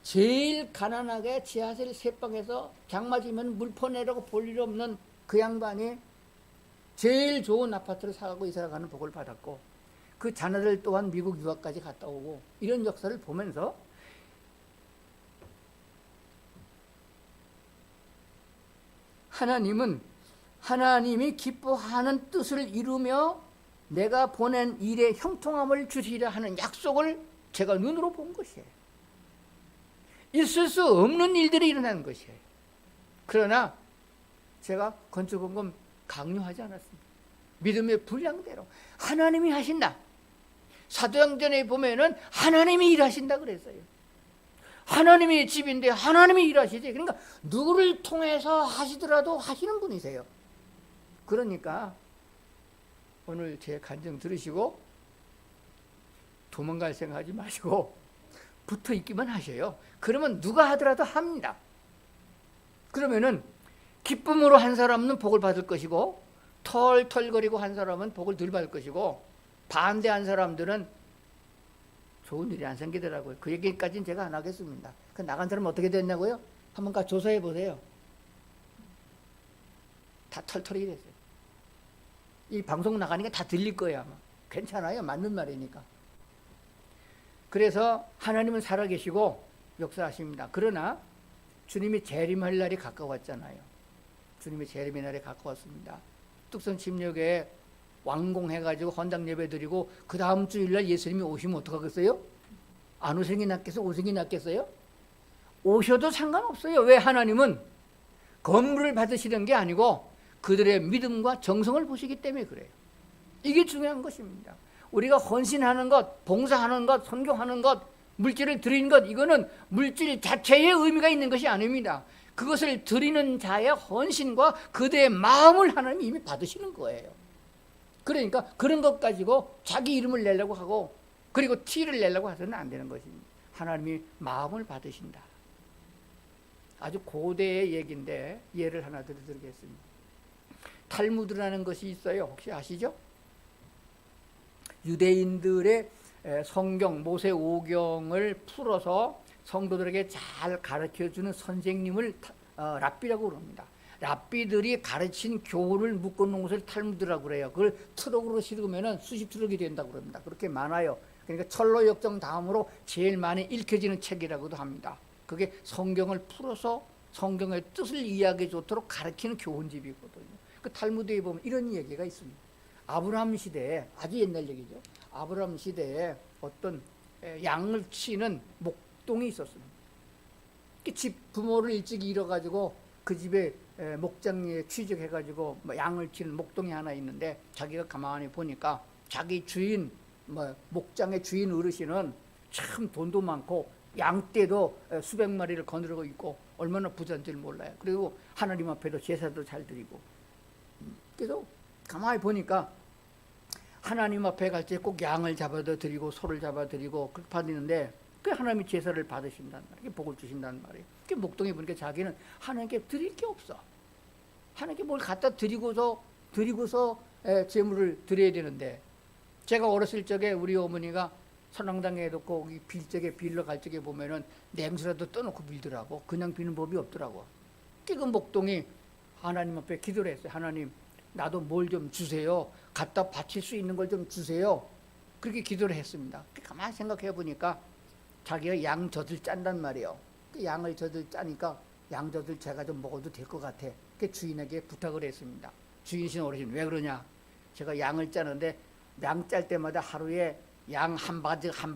제일 가난하게 지하실 새방에서 장마지면 물 퍼내라고 볼 일 없는 그 양반이 제일 좋은 아파트를 사고 이사 가는 복을 받았고, 그 자녀들 또한 미국 유학까지 갔다 오고, 이런 역사를 보면서 하나님은 하나님이 기뻐하는 뜻을 이루며 내가 보낸 일에 형통함을 주시리라 하는 약속을 제가 눈으로 본 것이에요. 있을 수 없는 일들이 일어나는 것이에요. 그러나 제가 건축원금 강요하지 않았습니다. 믿음의 분량대로 하나님이 하신다. 사도행전에 보면은 하나님이 일하신다 그랬어요. 하나님의 집인데 하나님이 일하시지. 그러니까 누구를 통해서 하시더라도 하시는 분이세요. 그러니까 오늘 제 간증 들으시고 도망갈 생각하지 마시고 붙어 있기만 하셔요. 그러면 누가 하더라도 합니다. 그러면은 기쁨으로 한 사람은 복을 받을 것이고 털털거리고 한 사람은 복을 덜 받을 것이고 반대한 사람들은 좋은 일이 안 생기더라고요. 그 얘기까지는 제가 안 하겠습니다. 그 나간 사람은 어떻게 됐냐고요? 한번 가 조사해 보세요. 다 털털이 됐어요. 이 방송 나가니까 다 들릴 거예요 아마. 괜찮아요. 맞는 말이니까. 그래서 하나님은 살아계시고 역사하십니다. 그러나 주님이 재림할 날이 가까웠잖아요. 주님이 재림의 날이 가까웠습니다. 뚝섬 침례교회 완공해가지고 헌당 예배 드리고 그 다음 주일날 예수님이 오시면 어떡하겠어요? 안 오생이 낫겠어요? 오생이 낫겠어요? 오셔도 상관없어요. 왜? 하나님은 건물을 받으시는 게 아니고 그들의 믿음과 정성을 보시기 때문에 그래요. 이게 중요한 것입니다. 우리가 헌신하는 것, 봉사하는 것, 선교하는 것, 물질을 드리는 것, 이거는 물질 자체의 의미가 있는 것이 아닙니다. 그것을 드리는 자의 헌신과 그들의 마음을 하나님이 이미 받으시는 거예요. 그러니까 그런 것 가지고 자기 이름을 내려고 하고 그리고 티를 내려고 해서는 안 되는 것입니다. 하나님이 마음을 받으신다. 아주 고대의 얘기인데 예를 하나 드리겠습니다. 탈무드라는 것이 있어요. 혹시 아시죠? 유대인들의 성경 모세 오경을 풀어서 성도들에게 잘 가르쳐주는 선생님을 랍비라고 그럽니다. 랍비들이 가르친 교훈을 묶어놓은 것을 탈무드라고 그래요. 그걸 트럭으로 실으면 수십 트럭이 된다고 그럽니다. 그렇게 많아요. 그러니까 철로 역정 다음으로 제일 많이 읽혀지는 책이라고도 합니다. 그게 성경을 풀어서 성경의 뜻을 이해하기 좋도록 가르치는 교훈집이거든요. 그 탈무드에 보면 이런 얘기가 있습니다. 아브라함 시대에, 아주 옛날 얘기죠. 아브라함 시대에 어떤 양을 치는 목동이 있었습니다. 집 부모를 일찍 잃어가지고 그 집에 목장에 취직해가지고 양을 치는 목동이 하나 있는데 자기가 가만히 보니까 자기 주인, 목장의 주인 어르신은 참 돈도 많고 양떼도 수백 마리를 거느리고 있고 얼마나 부자인 줄 몰라요. 그리고 하나님 앞에도 제사도 잘 드리고. 그래서 가만히 보니까 하나님 앞에 갈 때 꼭 양을 잡아다 드리고 소를 잡아 드리고 그렇게 받는데 그 하나님이 제사를 받으신다는 말이에요. 복을 주신다는 말이에요. 그 목동에 보니까 자기는 하나님께 드릴 게 없어. 하나님께 뭘 갖다 드리고서 제물을 드려야 되는데 제가 어렸을 적에 우리 어머니가 선앙당에 놓고 빌적에 빌러 갈 적에 보면은 냄새라도 떠놓고 빌더라고. 그냥 비는 법이 없더라고. 그 목동이 하나님 앞에 기도를 했어요. 하나님, 나도 뭘 좀 주세요. 갖다 바칠 수 있는 걸 좀 주세요. 그렇게 기도를 했습니다. 가만히 생각해 보니까 자기가 양 젖을 짠단 말이에요. 그 양을 젖을 짜니까 양 젖을 제가 좀 먹어도 될 것 같아. 그 주인에게 부탁을 했습니다. 주인신 어르신, 왜 그러냐? 제가 양을 짜는데 양 짤 때마다 하루에 양 한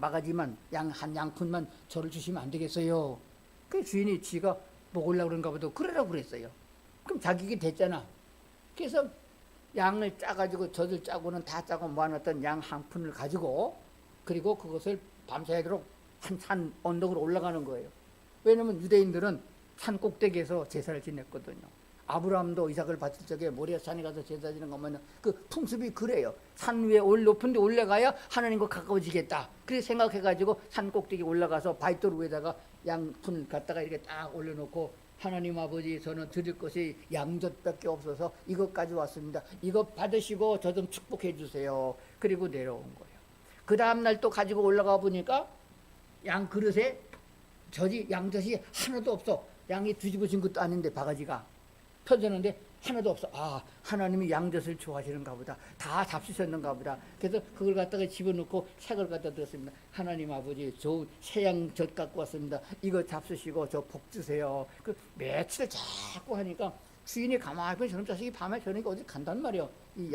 바가지만 양 한 양푼만 저를 주시면 안 되겠어요. 그 주인이 지가 먹으려고 그런가 보다 그러라고 그랬어요. 그럼 자기게 됐잖아. 그래서 양을 짜가지고 젖을 짜고는 다 짜고 모아놨던 양 한 푼을 가지고 그리고 그것을 밤새도록 한 산 언덕으로 올라가는 거예요. 왜냐면 유대인들은 산 꼭대기에서 제사를 지냈거든요. 아브라함도 이삭을 바칠 적에 모리아산에 가서 제사 지는 거면 그 풍습이 그래요. 산 위에 높은 데 올라가야 하나님과 가까워지겠다. 그래서 생각해가지고 산 꼭대기 올라가서 바위돌 위에다가 양푼을 갖다가 이렇게 딱 올려놓고 하나님 아버지 저는 드릴 것이 양젖밖에 없어서 이것 가져왔습니다. 이것 받으시고 저 좀 축복해 주세요. 그리고 내려온 거예요. 그 다음날 또 가지고 올라가 보니까 양 그릇에 양젖이 하나도 없어. 양이 뒤집어진 것도 아닌데 바가지가 펴졌는데 하나도 없어. 아, 하나님이 양젖을 좋아하시는가 보다. 다 잡수셨는가 보다. 그래서 그걸 갖다가 집어넣고 색을 갖다 드렸습니다. 하나님 아버지 좋은 새 양젖 갖고 왔습니다. 이거 잡수시고 저 복 주세요. 그 며칠 자꾸 하니까 주인이 가만히 보니 저놈 자식이 밤에 저녁에 어디 간단 말이요. 이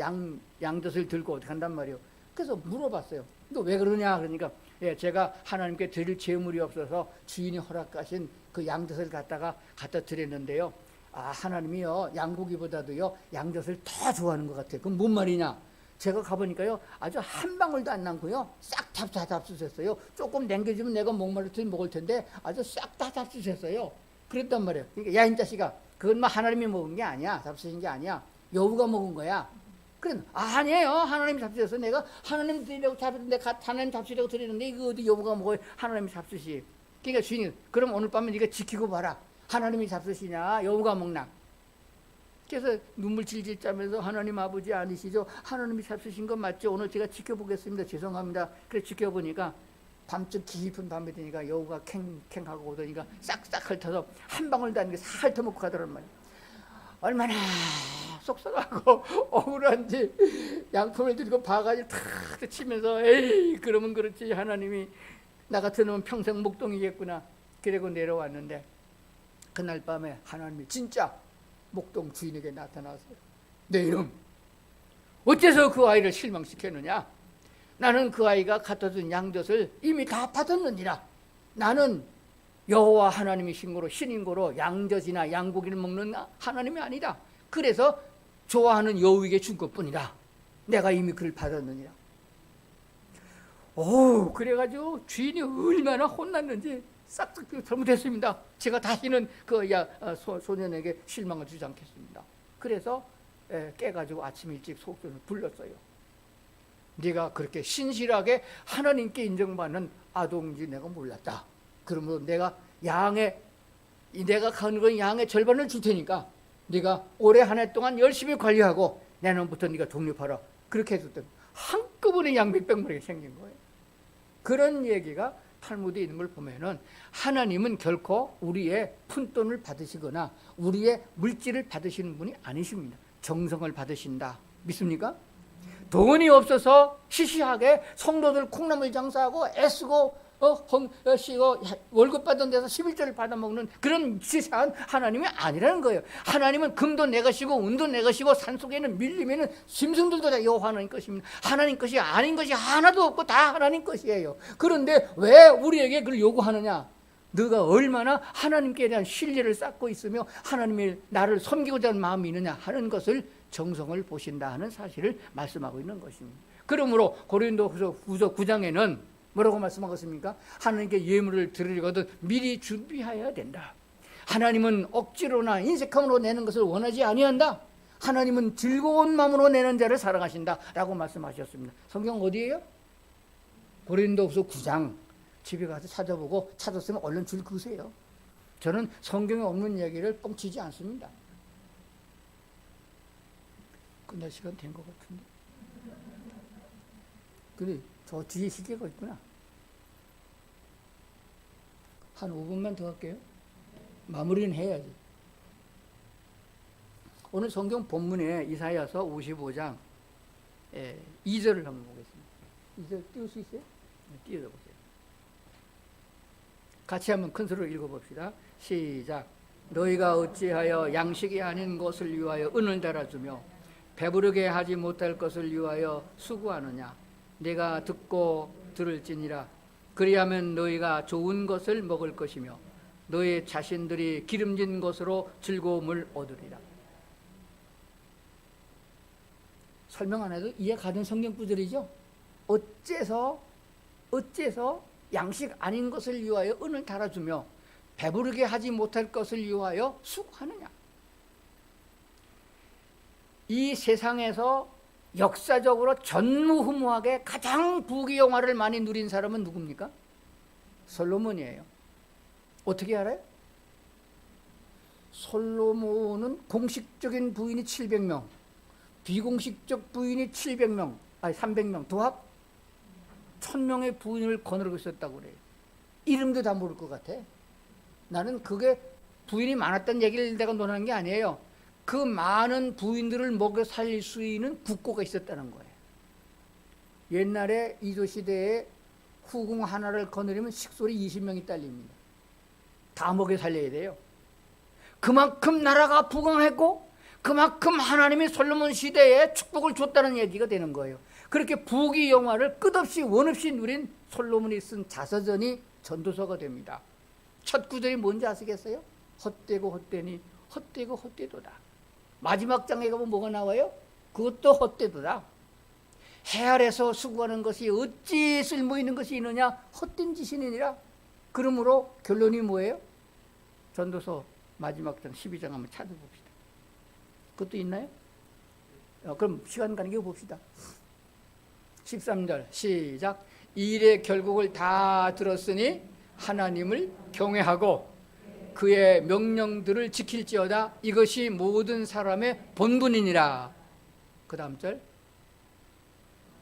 양젖을 들고 어디 간단 말이요. 그래서 물어봤어요. 너 왜 그러냐? 그러니까 예, 제가 하나님께 드릴 재물이 없어서 주인이 허락하신 그 양젖을 갖다 드렸는데요. 아, 하나님이요 양고기보다도요 양젖을 더 좋아하는 것 같아요. 그럼 뭔 말이냐? 제가 가보니까요 아주 한 방울도 안 남고요 싹 다 잡수셨어요. 조금 남겨주면 내가 목마를 때 먹을 텐데 아주 싹 다 잡수셨어요. 그랬단 말이에요. 그러니까 야 이 자식아, 그건 뭐 하나님이 먹은 게 아니야. 잡수신 게 아니야. 여우가 먹은 거야. 그래, 아니에요. 하나님이 잡수셔서 내가 하나님 드리려고 잡수는데 하나님 잡수려고 드리는데 이거 어디 여우가 먹어요? 하나님이 잡수시. 그러니까 주인이 그럼 오늘 밤에 네가 지키고 봐라. 하나님이 잡수시냐 여우가 먹나. 그래서 눈물 질질 짜면서 하나님 아버지 아니시죠? 하나님이 잡수신 건 맞죠? 오늘 제가 지켜보겠습니다. 죄송합니다. 그래 지켜보니까 밤쯤 깊은 밤이 되니까 여우가 캥캥하고 오더니까 싹싹 핥아서 한 방울도 안 싹 핥아먹고 가더란 말이야. 얼마나 속상하고 억울한지 양품을 들고 바가지 탁 치면서 에이 그러면 그렇지 하나님이 나 같은 놈은 평생 목동이겠구나. 그러고 내려왔는데 그날 밤에 하나님이 진짜 목동 주인에게 나타났어요. 내 이놈 어째서 그 아이를 실망시켰느냐. 나는 그 아이가 갖다 준 양젖을 이미 다 받았느니라. 나는 여호와 하나님이신 거로 신인 거로 양젖이나 양고기를 먹는 하나님이 아니다. 그래서 좋아하는 여우에게 준 것뿐이다. 내가 이미 그를 받았느니라. 오, 그래가지고 주인이 얼마나 혼났는지 싹싹 잘못했습니다. 제가 다시는 그 소년에게 실망을 주지 않겠습니다. 그래서 깨가지고 아침 일찍 속전을 불렀어요. 네가 그렇게 신실하게 하나님께 인정받는 아동인지 내가 몰랐다. 그러므로 내가 가는 건 양의 절반을 줄 테니까 네가 올해 한 해 동안 열심히 관리하고 내년부터 네가 독립하라. 그렇게 해줬더니 한꺼번에 양 몇백 마리가 생긴 거예요. 그런 얘기가 탈무드에 있는 걸 보면은 하나님은 결코 우리의 푼돈을 받으시거나 우리의 물질을 받으시는 분이 아니십니다. 정성을 받으신다. 믿습니까? 돈이 없어서 시시하게 성도들 콩나물 장사하고 애쓰고 쉬고 월급 받은 데서 11조를 받아먹는 그런 시세한 하나님이 아니라는 거예요. 하나님은 금도 내 것이고 은도 내 것이고 산속에는 밀리면은 짐승들도 다 여호와 하나님 것입니다. 하나님 것이 아닌 것이 하나도 없고 다 하나님 것이에요. 그런데 왜 우리에게 그걸 요구하느냐? 너가 얼마나 하나님께 대한 신뢰를 쌓고 있으며 하나님이 나를 섬기고자 하는 마음이 있느냐 하는 것을 정성을 보신다 하는 사실을 말씀하고 있는 것입니다. 그러므로 고린도후서 9장에는 뭐라고 말씀하겠습니까? 하나님께 예물을 드리거든 미리 준비해야 된다. 하나님은 억지로나 인색함으로 내는 것을 원하지 아니한다. 하나님은 즐거운 마음으로 내는 자를 사랑하신다 라고 말씀하셨습니다. 성경 어디예요? 고린도후서 9장. 집에 가서 찾아보고 찾았으면 얼른 줄 그으세요. 저는 성경에 없는 얘기를 뻥치지 않습니다. 끝날 시간 된 것 같은데. 그래, 저 뒤에 시계가 있구나. 한 5분만 더 할게요. 마무리는 해야지. 오늘 성경 본문에 이사야서 55장 2절을 한번 보겠습니다. 2절 띄울 수 있어요? 네, 띄워보세요. 같이 한번 큰 소리로 읽어봅시다. 시작. 너희가 어찌하여 양식이 아닌 것을 위하여 은을 달아주며 배부르게 하지 못할 것을 위하여 수고하느냐. 내가 듣고 들을지니라. 그리하면 너희가 좋은 것을 먹을 것이며 너희 자신들이 기름진 것으로 즐거움을 얻으리라. 설명 안 해도 이해 가는 성경 구절이죠. 어째서 양식 아닌 것을 위하여 은을 달아주며 배부르게 하지 못할 것을 위하여 수고하느냐. 이 세상에서 역사적으로 전무후무하게 가장 부귀영화를 많이 누린 사람은 누굽니까? 솔로몬이에요. 어떻게 알아요? 솔로몬은 공식적인 부인이 700명, 비공식적 부인이 700명, 아니 300명, 도합 1000명의 부인을 거느리고 있었다고 그래요. 이름도 다 모를 것 같아. 나는 그게 부인이 많았다는 얘기를 내가 논하는 게 아니에요. 그 많은 부인들을 먹여 살릴 수 있는 국고가 있었다는 거예요. 옛날에 이조 시대에 후궁 하나를 거느리면 식솔이 20명이 딸립니다. 다 먹여 살려야 돼요. 그만큼 나라가 부강했고 그만큼 하나님이 솔로몬 시대에 축복을 줬다는 얘기가 되는 거예요. 그렇게 부귀영화를 끝없이 원없이 누린 솔로몬이 쓴 자서전이 전도서가 됩니다. 첫 구절이 뭔지 아시겠어요? 헛되고 헛되니 헛되고 헛되도다. 마지막 장에 가면 뭐가 나와요? 그것도 헛되도다. 해 아래서 수고하는 것이 어찌 쓸모있는 것이 있느냐? 헛된 짓이니라. 그러므로 결론이 뭐예요? 전도서 마지막 장 12장 한번 찾아봅시다. 그것도 있나요? 그럼 시간 가는 게 봅시다. 13절 시작. 이 일의 결국을 다 들었으니 하나님을 경외하고 그의 명령들을 지킬지어다. 이것이 모든 사람의 본분이니라. 그 다음 절.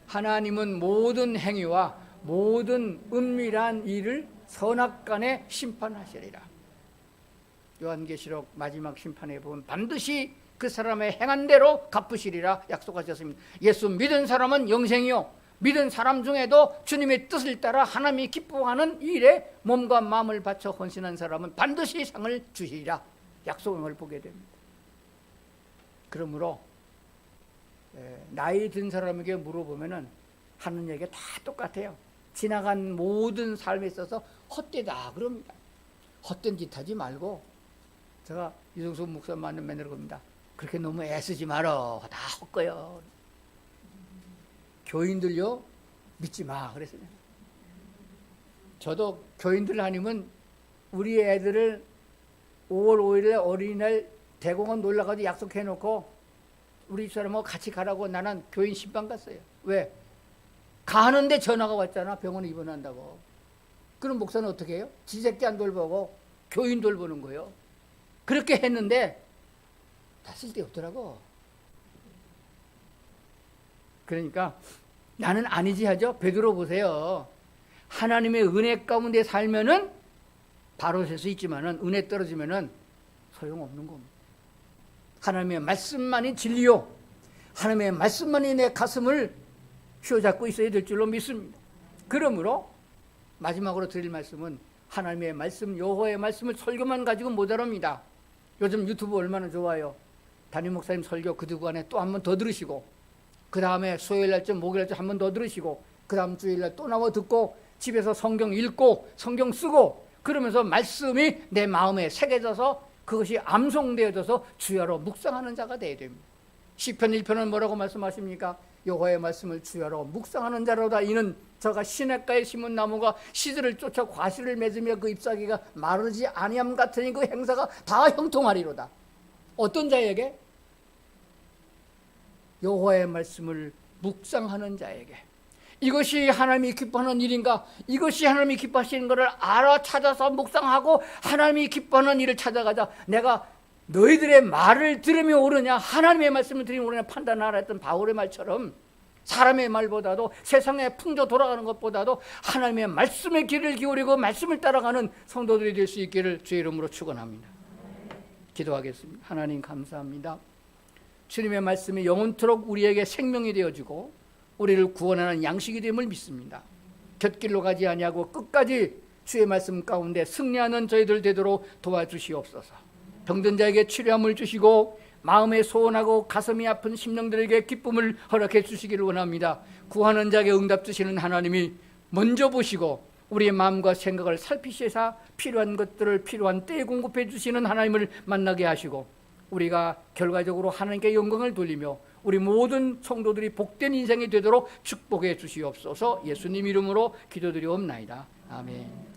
하나님은 모든 행위와 모든 은밀한 일을 선악간에 심판하시리라. 요한계시록 마지막 심판에 보면 반드시 그 사람의 행한 대로 갚으시리라 약속하셨습니다. 예수 믿은 사람은 영생이요, 믿은 사람 중에도 주님의 뜻을 따라 하나님이 기뻐하는 일에 몸과 마음을 바쳐 헌신한 사람은 반드시 상을 주시리라 약속을 보게 됩니다. 그러므로 나이 든 사람에게 물어보면은 하는 얘기가 다 똑같아요. 지나간 모든 삶에 있어서 헛되다 그럽니다. 헛된 짓 하지 말고, 제가 유성수 목사님한테 맨날 겁니다. 그렇게 너무 애쓰지 말어. 다 헛거요. 교인들요 믿지 마 그랬어요. 저도 교인들 아니면 우리 애들을 5월 5일에 어린이날 대공원 놀러가서 약속해놓고 우리 집사람하고 같이 가라고 나는 교인 신방 갔어요. 왜? 가는데 전화가 왔잖아. 병원에 입원한다고. 그럼 목사는 어떻게 해요? 지 새끼 안 돌보고 교인 돌보는 거예요. 그렇게 했는데 다 쓸데없더라고. 그러니까 나는 아니지 하죠. 베드로 보세요. 하나님의 은혜 가운데 살면은 바로 설 수 있지만은 은혜 떨어지면은 소용없는 겁니다. 하나님의 말씀만이 진리요, 하나님의 말씀만이 내 가슴을 휘어잡고 있어야 될 줄로 믿습니다. 그러므로 마지막으로 드릴 말씀은 하나님의 말씀, 여호와의 말씀을 설교만 가지고 모자랍니다. 요즘 유튜브 얼마나 좋아요. 담임 목사님 설교 그 주간에 또 한 번 더 들으시고, 그 다음에 수요일날쯤 목요일날쯤 한 번 더 들으시고, 그 다음 주일날 또 나와 듣고, 집에서 성경 읽고 성경 쓰고, 그러면서 말씀이 내 마음에 새겨져서 그것이 암송되어져서 주야로 묵상하는 자가 되어야 됩니다. 시편 1편은 뭐라고 말씀하십니까? 여호와의 말씀을 주야로 묵상하는 자로다. 이는 저가 시냇가에 심은 나무가 시들을 쫓아 과실을 맺으며 그 잎사귀가 마르지 아니함 같으니 그 행사가 다 형통하리로다. 어떤 자에게? 여호와의 말씀을 묵상하는 자에게. 이것이 하나님이 기뻐하는 일인가? 이것이 하나님이 기뻐하시는 것을 알아 찾아서 묵상하고 하나님이 기뻐하는 일을 찾아가자. 내가 너희들의 말을 들으며 옳으냐, 하나님의 말씀을 들으며 옳으냐 판단하라 했던 바울의 말처럼 사람의 말보다도, 세상의 풍조 돌아가는 것보다도 하나님의 말씀의 길을 기울이고 말씀을 따라가는 성도들이 될 수 있기를 주의 이름으로 축원합니다. 기도하겠습니다. 하나님 감사합니다. 주님의 말씀이 영원토록 우리에게 생명이 되어주고 우리를 구원하는 양식이 됨을 믿습니다. 곁길로 가지 아니하고 끝까지 주의 말씀 가운데 승리하는 저희들 되도록 도와주시옵소서. 병든 자에게 치료함을 주시고 마음에 소원하고 가슴이 아픈 심령들에게 기쁨을 허락해 주시기를 원합니다. 구하는 자에게 응답 주시는 하나님이 먼저 보시고 우리의 마음과 생각을 살피시사 필요한 것들을 필요한 때에 공급해 주시는 하나님을 만나게 하시고 우리가 결과적으로 하나님께 영광을 돌리며 우리 모든 성도들이 복된 인생이 되도록 축복해 주시옵소서. 예수님 이름으로 기도드리옵나이다. 아멘.